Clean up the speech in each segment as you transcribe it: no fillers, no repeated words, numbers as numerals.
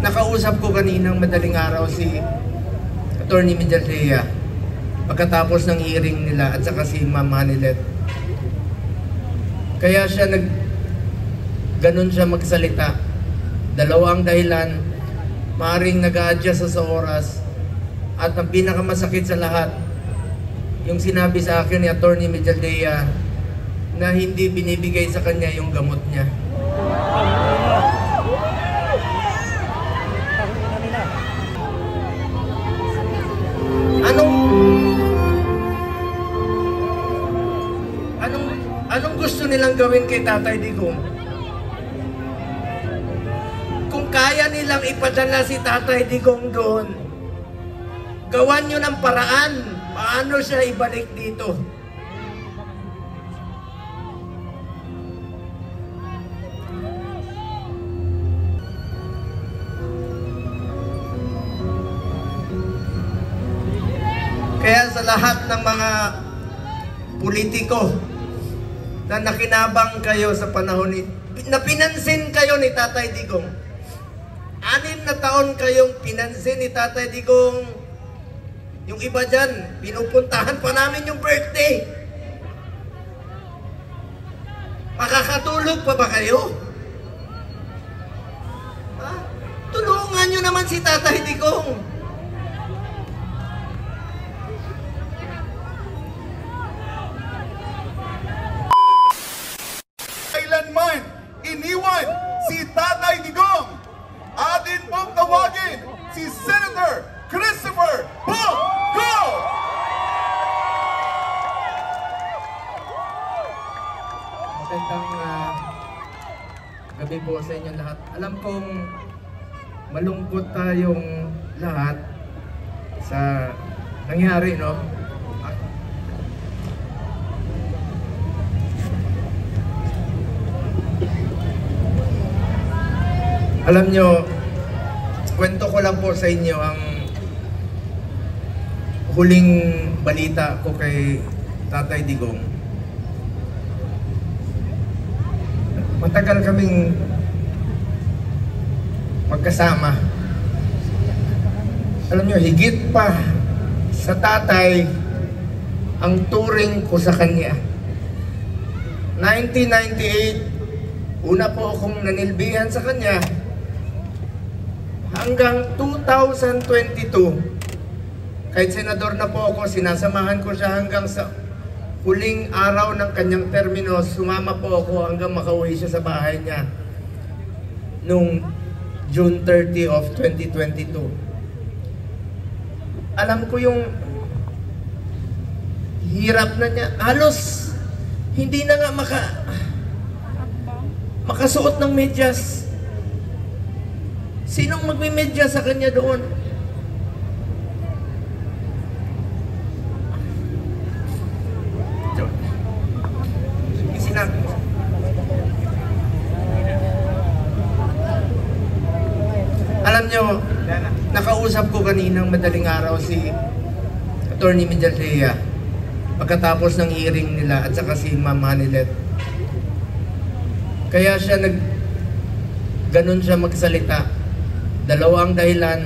nakausap ko kaninang madaling araw si Attorney Medjaldea pagkatapos ng hearing nila at saka si Ma'am Hanilet. Kaya siya ganun siya magsalita. Dalawang dahilan, maaaring nag-a-adjust sa oras, at ang pinakamasakit sa lahat, yung sinabi sa akin ni Attorney Medjaldea na hindi binibigay sa kanya yung gamot niya. Anong gusto nilang gawin kay Tatay Digong? Kung kaya nilang ipadala si Tatay Digong doon, gawan nyo ng paraan paano siya ibalik dito. Kaya sa lahat ng mga politiko na nakinabang kayo sa panahon na pinansin kayo ni Tatay Digong, 6 na taon kayong pinansin ni Tatay Digong. Yung iba dyan, pinupuntahan pa namin yung birthday. Makakatulog pa ba kayo? Ha? Tulungan nyo naman si Tatay Digong. Kailanman iniwan si Tatay Digong, atin pong tawagin si Senator Christopher Bong Go! Magandang gabi po sa inyo lahat. Alam kong malungkot tayong lahat sa nangyari, no? Alam nyo, kwento ko lang po sa inyo ang huling balita ko kay Tatay Digong. Matagal kaming magkasama. Alam nyo, higit pa sa tatay ang turing ko sa kanya. 1998, una po akong nanilbihan sa kanya. Hanggang 2022, kahit senador na po ako, sinasamahan ko siya hanggang sa huling araw ng kanyang termino. Sumama po ako hanggang makauwi siya sa bahay niya nung June 30 of 2022. Alam ko yung hirap na niya. Halos hindi na nga makasuot ng medyas. Sinong magme-medyas sa kanya doon? Alam nyo, nakausap ko kaninang madaling araw si Attorney Medjaldea pagkatapos ng hearing nila at saka si Ma'am Hanilet. Kaya siya ganun siya magsalita. Dalawang dahilan,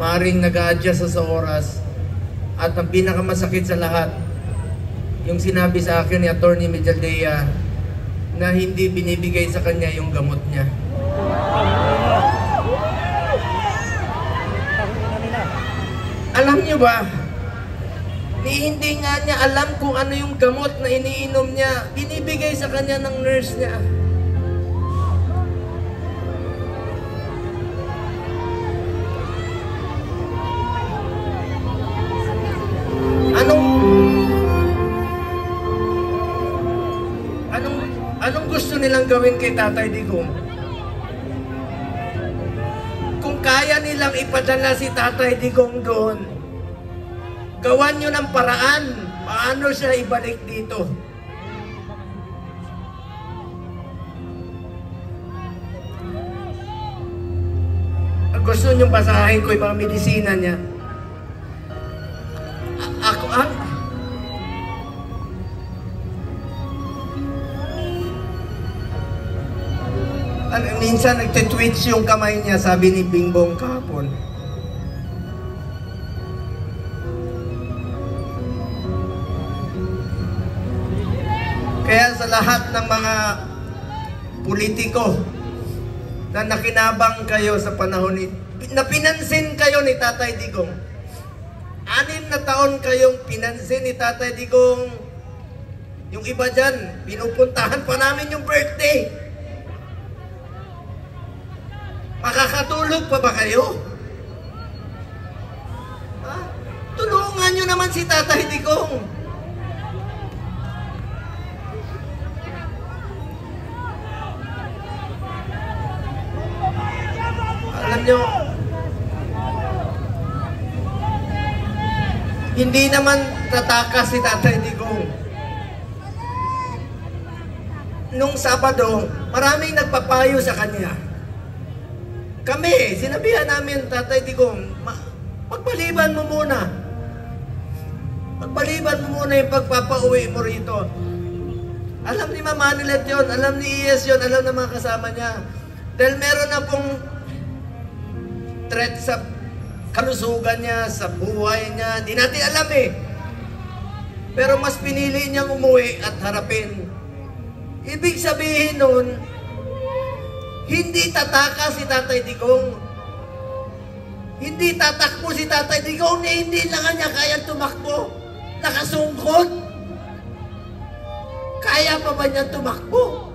maaaring nag-a-adjust sa oras, at ang pinakamasakit sa lahat, yung sinabi sa akin ni Attorney Medjaldea na hindi binibigay sa kanya yung gamot niya. Alam niyo ba, hindi nga niya alam kung ano yung gamot na iniinom niya, binibigay sa kanya ng nurse niya. Anong gusto nilang gawin kay Tatay Digong? Kung kaya nilang ipadala si Tatay Digong doon, gawan nyo ng paraan paano siya ibalik dito. Gusto nyo basahin ko yung mga medisina niya? minsan nagtitwitch yung kamay niya, sabi ni Bingbong kahapon. Kaya sa lahat ng mga politiko na nakinabang kayo sa panahon ni, na pinansin kayo ni Tatay Digong. 6 na taon kayong pinansin ni Tatay Digong. Yung iba dyan, pinupuntahan pa namin yung birthday. Makakatulog pa ba kayo? Ha? Tulungan nyo naman si Tatay Digong. Alam nyo, hindi naman tatakas si Tatay Digong. Nung Sabado, maraming nagpapayo sa kanya. Kami, sinabihan namin, Tatay Digong, pagpaliban mo muna. Pagpaliban mo muna yung pagpapauwi mo rito. Alam ni Mama Nilet yun, alam ni Iyes yun, alam ng mga kasama niya. Dahil meron na pong threat sa kalusugan niya, sa buhay niya. Hindi natin alam eh. Pero mas pinili niyang umuwi at harapin. Ibig sabihin nun, hindi tataka si Tatay Digong. Hindi tatakbo si Tatay Digong na hindi lang niya kaya tumakbo. Nakasungkot. Kaya pa ba niya tumakbo?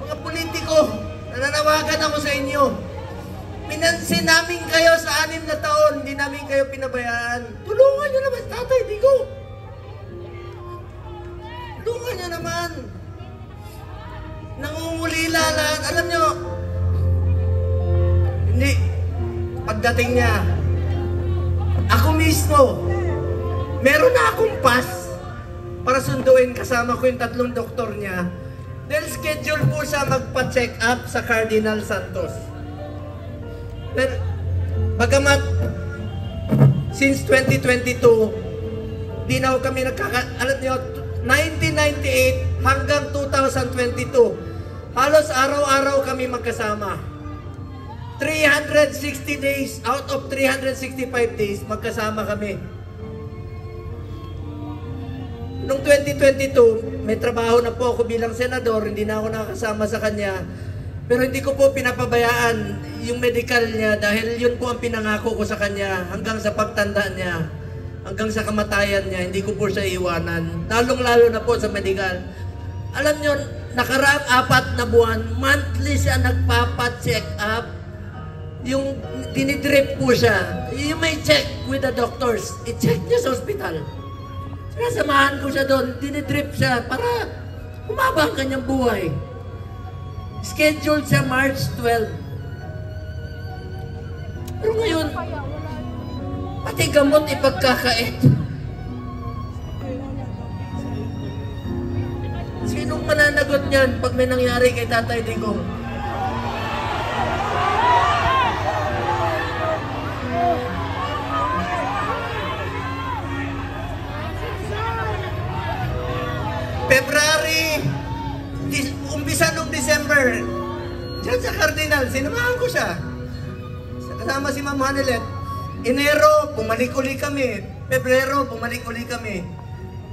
Mga politiko, nananawagan ako sa inyo. Pinansin namin kayo sa 6 na taon, hindi namin kayo pinabayaan. Tulungan nyo naman, Tatay Digong. Tulungan nyo naman. Nangungulila lang. Alam nyo, hindi. Pagdating niya, ako mismo, meron na akong pass para sunduin kasama ko yung 3 doktor niya. Dahil schedule po siya magpa-check up sa Cardinal Santos. Pero, bagamat, since 2022, di na kami alam niyo, 1998 hanggang 2022, halos araw-araw kami magkasama. 360 days, out of 365 days, magkasama kami. Noong 2022, may trabaho na po ako bilang senador, hindi na ako nakakasama sa kanya. Pero hindi ko po pinapabayaan yung medical niya dahil yun po ang pinangako ko sa kanya hanggang sa pagtanda niya, hanggang sa kamatayan niya, hindi ko po siya iwanan. Lalong-lalo na po sa medical. Alam nyo, nakaraang 4 na buwan, monthly siya nagpapa-check up. Yung dinidrip po siya, you may check with the doctors, i-check niya sa hospital. Sinasamahan ko siya doon, dinidrip siya para humaba ang kanyang buhay. Scheduled siya March 12. Pero ngayon, pati gamot ipagkakait. Sinong mananagot niyan pag may nangyari kay Tatay Digong? February, umpisa noong December, dyan sa Cardinal, sinamahan ko siya. Kasama si Ma'am Hanelet. Enero, bumalik uli kami. Pebrero, bumalik uli kami.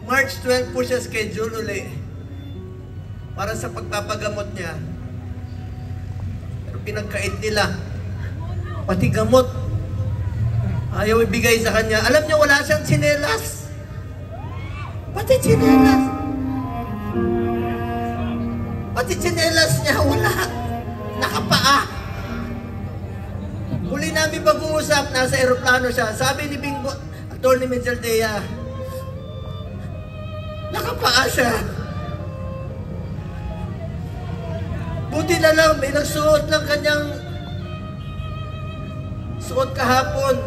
March 12 po siya schedule uli. Para sa pagpapagamot niya. Pero pinagkait nila. Pati gamot. Ayaw ibigay sa kanya. Alam niyo, wala siyang tsinelas. Pati tsinelas. Pati tsinelas niya, wala. Nakapaa. Huli namin pag-uusap, nasa aeroplano siya. Sabi ni Bingo, Atty. Menzaldea, nakapaa siya. Buti na lang, may nagsuot ng kanyang suot kahapon.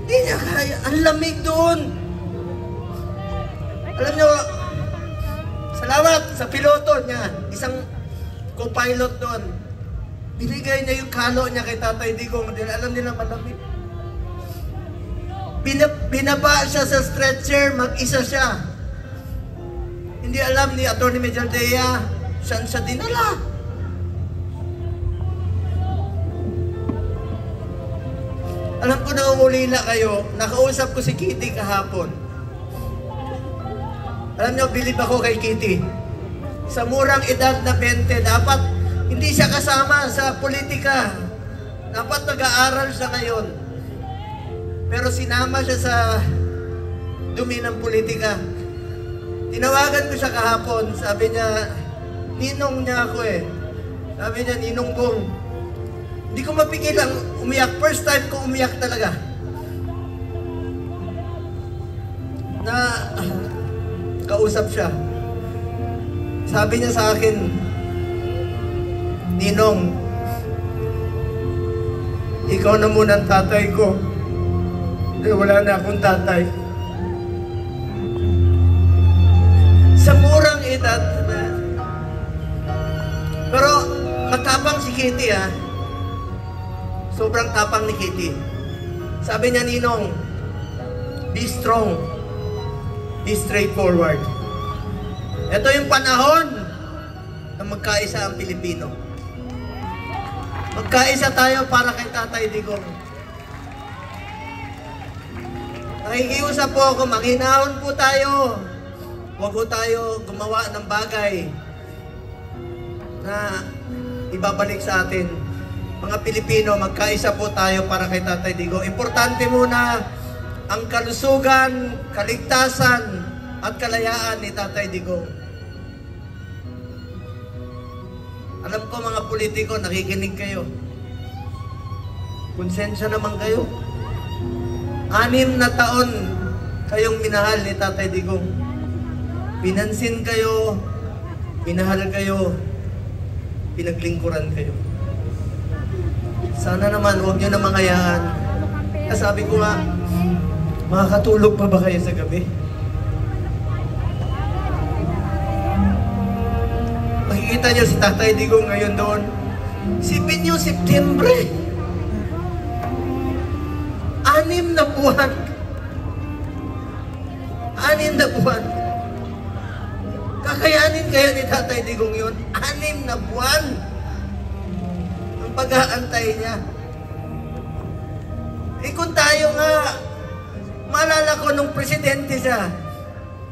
Hindi niya kaya. Ang lamig doon. Alam niyo, salamat sa piloto niya. Isang co-pilot doon. Binigay niya yung kalo niya kay Tatay Digong. Alam nila malamig. Binaba siya sa stretcher, mag-isa siya. Hindi alam ni Atty. Mejaldea saan siya dinala. Alam ko na umulila kayo, nakausap ko si Kitty kahapon. Alam niyo, bilib ako kay Kitty. Sa murang edad na 20, dapat hindi siya kasama sa politika. Dapat nag-aaral siya ngayon. Pero sinama siya sa dumi ng politika. Tinawagan ko siya kahapon, sabi niya, ninong niya ako eh. Sabi niya, Ninong Bong, hindi ko mapigilang umiyak. First time ko umiyak talaga. Na kausap siya. Sabi niya sa akin, Ninong, ikaw na muna ang tatay ko. Dahil wala na akong tatay. Sa murang edad. Pero matapang si Kitty ha. Sobrang tapang ni Kitty. Sabi niya, Ninong, be strong. Be straightforward. Ito yung panahon na magkaisa ang Pilipino. Magkaisa tayo para kay Tatay Digong. Nakikiusap po ako, maghinahon po tayo. Huwag po tayo gumawa ng bagay na ibabalik sa atin. Mga Pilipino, magkaisa po tayo para kay Tatay Digong. Importante muna ang kalusugan, kaligtasan, at kalayaan ni Tatay Digong. Alam ko mga politiko, nakikinig kayo. Konsensya naman kayo. 6 na taon kayong minahal ni Tatay Digong. Pinansin kayo, minahal kayo, pinaglingkuran kayo. Sana naman, huwag nyo na mangayaan. Sabi ko nga, makakatulog pa ba kayo sa gabi? Makikita nyo si Tatay Digong ngayon doon. Sipin nyo, Septembre. 6 na buwan. 6 na buwan. Kakayanin kayo ni Tatay Digong yun. 6 na buwan. Ang pag-aantay niya. Eh kung tayo nga, maalala ko nung presidente siya,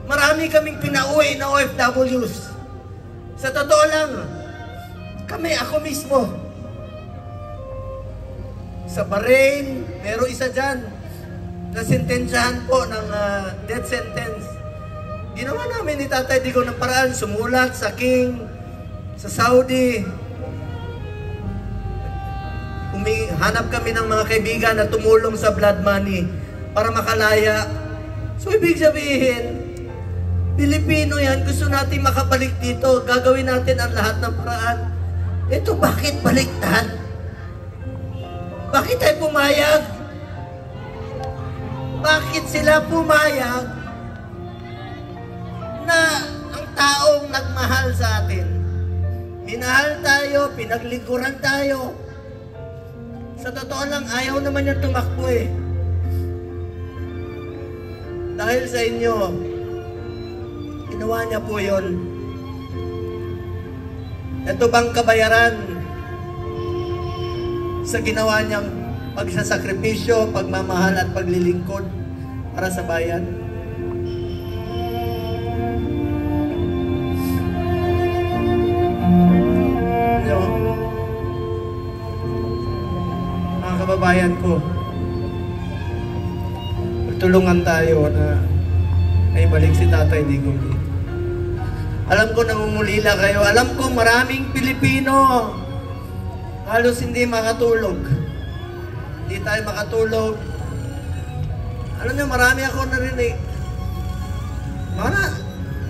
marami kaming pinauwi na OFWs. Sa totoo lang, kami, ako mismo, sa Bahrain, meron isa dyan, na sentensyahan po ng death sentence. Ginawa namin ni Tatay Digong ng paraan, sumulat sa King, sa Saudi. Hanap kami ng mga kaibigan na tumulong sa blood money para makalaya. So, ibig sabihin, Pilipino yan, gusto natin makabalik dito, gagawin natin ang lahat ng paraan. Ito, bakit baliktad? Bakit tayo pumayag? Bakit sila pumayag na ang taong nagmahal sa atin? Minahal tayo, pinaglingkuran tayo. Sa totoo lang, ayaw naman niya tumakbo eh. Dahil sa inyo, ginawa niya po yun. Ito bang kabayaran sa ginawa niyang pagsasakripisyo, pagmamahal at paglilingkod para sa bayan? No. Mga kababayan ko, magtulungan tayo na balik si Tatay Digong. Alam ko nangungulila kayo. Alam ko maraming Pilipino halos hindi makatulog. Hindi tayo makatulog. Alam niyo, marami ako narinig.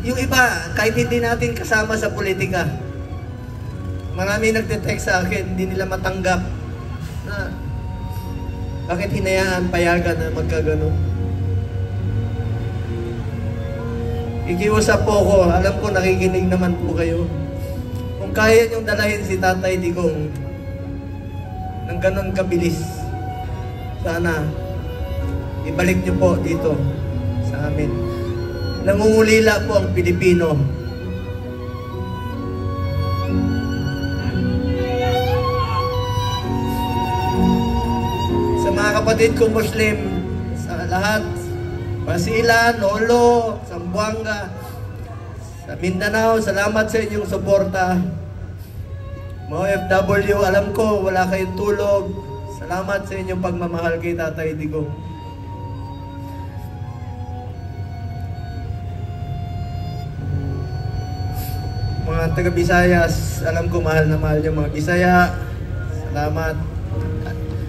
Yung iba, kahit hindi natin kasama sa politika, marami nagte-text sa akin, hindi nila matanggap na bakit hinayaan, payagan na magkagano. Ikiusap po ako, alam ko nakikinig naman po kayo. Kung kaya niyong dalahin si Tatay Digong ng ganon kabilis, sana ibalik niyo po dito sa amin. Nangungulila po ang Pilipino. kapatid ko Muslim, sa lahat, Basilan, Olo, Zamboanga, sa Mindanao, salamat sa inyong suporta. Mga OFW, alam ko, wala kayong tulog. Salamat sa inyong pagmamahal kay Tatay Digong. Mga taga-Visayas, alam ko mahal na mahal yung mga Bisaya. Salamat.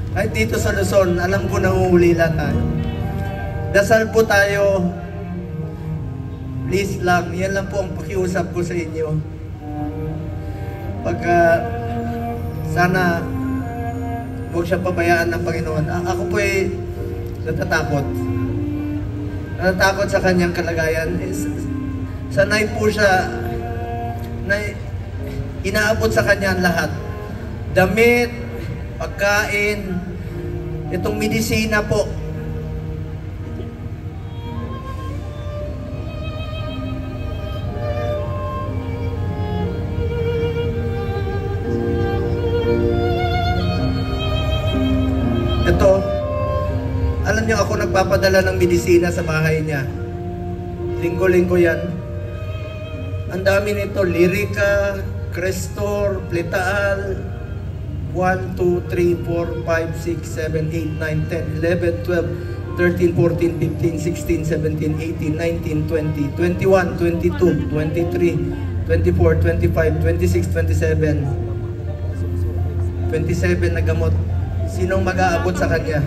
Kahit dito sa Luzon, alam ko nangungulila tayo. Dasal po tayo. Please lang, yan lang po ang pakiusap ko sa inyo. Pagka sana huwag siya pabayaan ng Panginoon. Ako po ay natatakot. Natatakot sa kanyang kalagayan. Sanay po siya na inaabot sa kanya ang lahat. Damit, pagkain, itong medisina po. Ito, alam niyo ako nagpapadala ng medisina sa bahay niya. Linggo-linggo yan. Ang dami nito, Lyrica, Crestor, Pletaal, 1, 2, 3, 4, 5, 6, 7, 8, 9, 10, 11, 12, 13, 14, 15, 16, 17, 18, 19, 20, 21, 22, 23, 24, 25, 26, 27. 27 na gamot. Sinong mag-aabot sa kanya?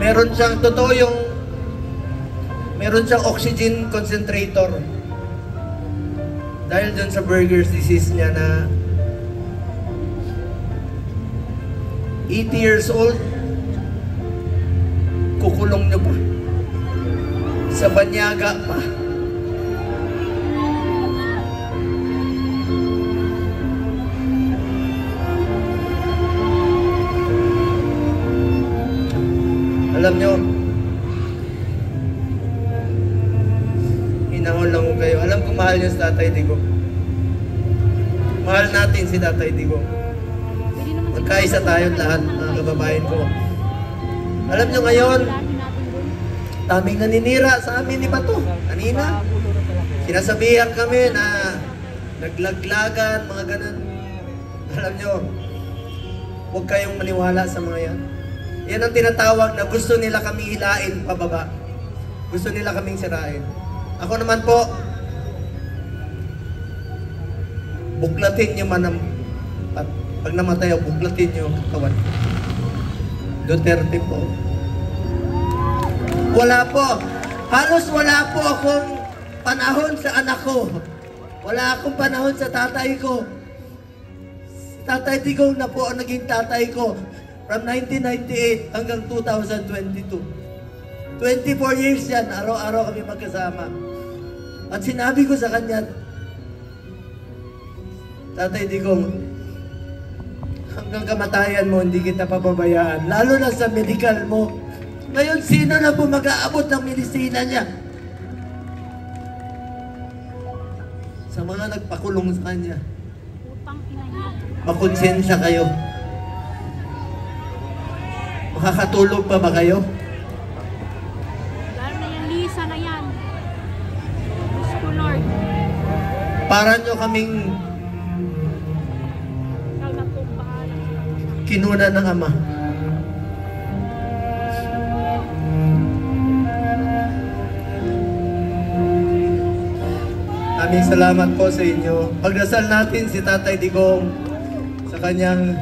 Meron siyang, totoo yung, meron siyang oxygen concentrator. Dahil dun sa Buerger's disease niya na 80 years old, kukulong niyo pa. Sa banyaga pa. Alam nyo, hinahon lang ko kayo. Alam ko mahal nyo si Tatay Digong. Mahal natin si Tatay Digong. Magkaisa tayong lahat, mga kababayan ko. Alam nyo ngayon, daming naninira sa amin ni Bato. Kanina, sinasabihan kami na naglaglagan, mga ganun. Alam nyo, huwag kayong maniwala sa mga yan. Yan ang tinatawag na gusto nila kami hilain pababa. Gusto nila kaming sirain. Ako naman po, buklatin nyo man at pag namatay ako, buklatin nyo ang katawan. Duterte po. Wala po. Halos wala po akong panahon sa anak ko. Wala akong panahon sa tatay ko. Tatay Digong na po ang naging tatay ko. From 1998 hanggang 2022. 24 years yan, araw-araw kami magkasama. At sinabi ko sa kanya, Tatay Digong, hanggang kamatayan mo, hindi kita pababayaan. Lalo na sa medical mo. Ngayon, sino na po mag-aabot ng medisina niya? Sa mga nagpakulong sa kanya. Makonsensya kayo. Makakatulog pa ba kayo? Lalo na yan, Lisa na yan. Gusto Lord. Para nyo kaming kinuna ng Ama. Aming salamat po sa inyo. Pagdasal natin si Tatay Digong sa kanyang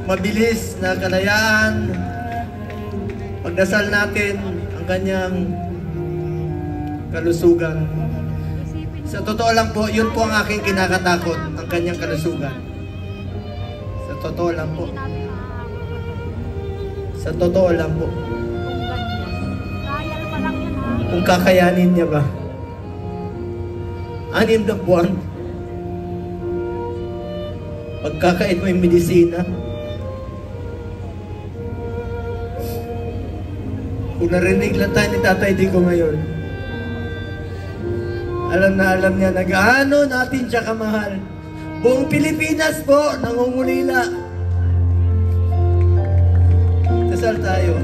mabilis na kalayaan. Pagdasal natin ang kanyang kalusugan. Sa totoo lang po, yun po ang aking kinakatakot, ang kanyang kalusugan. Sa totoo lang po. Sa totoo lang po. Kaya pa lang yan, ha? Kung kakayanin niya ba? 6 na buwan. Pagkakain mo yung medisina. Kung narinig lang tayo ni Tatay Digong ngayon, alam na alam niya na gaano natin siya kamahal. Buong Pilipinas po, nangungulila. Magdasal tayo.